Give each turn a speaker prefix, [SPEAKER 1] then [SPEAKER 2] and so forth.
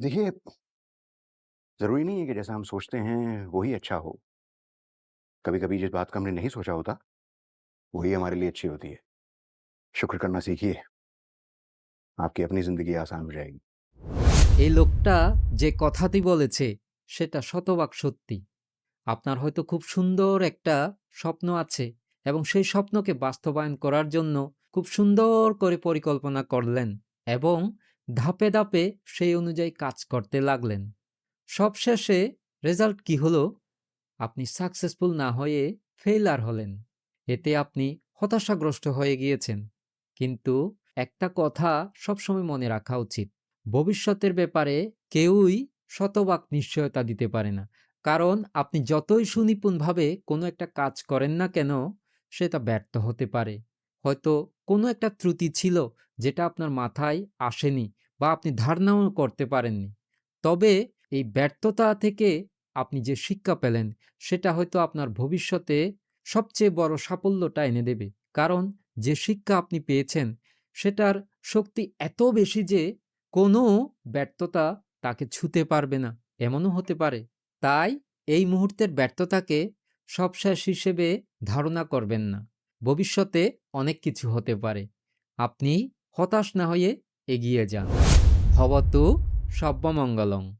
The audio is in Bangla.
[SPEAKER 1] देखिए, ज़रूरी नहीं है कि जैसा हम सोचते हैं, वही अच्छा हो। कभी-कभी जिस बात का हमने नहीं सोचा होता, वही हमारे लिए अच्छी होती है। शुक्र करना सीखिए, आपकी अपनी ज़िंदगी आसान हो जाएगी।
[SPEAKER 2] এই লোকটা যে কথাটি বলেছে সেটা শতভাগ সত্যি। আপনার হয়তো খুব সুন্দর একটা স্বপ্ন আছে এবং সেই স্বপ্নকে বাস্তবায়ন করার জন্য খুব সুন্দর করে পরিকল্পনা করলেন এবং ধাপে ধাপে সেই অনুযায়ী কাজ করতে লাগলেন। সবশেষে রেজাল্ট কি হলো? আপনি সাকসেসফুল না হয়ে ফেইলার হলেন। এতে আপনি হতাশাগ্রস্ত হয়ে গিয়েছেন। কিন্তু একটা কথা সবসময় মনে রাখা উচিত। ভবিষ্যতের ব্যাপারে কেউই শতভাগ নিশ্চয়তা দিতে পারে না। কারণ আপনি যতই সুনিপুণভাবে কোনো একটা কাজ করেন না কেন, সেটা ব্যর্থ হতে পারে। হয়তো কোনো একটা ত্রুটি ছিল যেটা আপনার মাথায় আসেনি বা আপনি ধারণাও করতে পারেননি। তবে এই ব্যর্থতা থেকে আপনি যে শিক্ষা পেলেন সেটা হয়তো আপনার ভবিষ্যতে সবচেয়ে বড় সাফল্যটা এনে দেবে। কারণ যে শিক্ষা আপনি পেয়েছেন সেটার শক্তি এত বেশি যে কোনো ব্যর্থতা তাকে ছুঁতে পারবে না, এমনও হতে পারে। তাই এই মুহূর্তের ব্যর্থতাকে সবশেষ হিসেবে ধারণা করবেন না। ভবিষ্যতে অনেক কিছু হতে পারে। আপনি হতাশ না হয়ে এগিয়ে যান। ভবতু সব্যমঙ্গলং।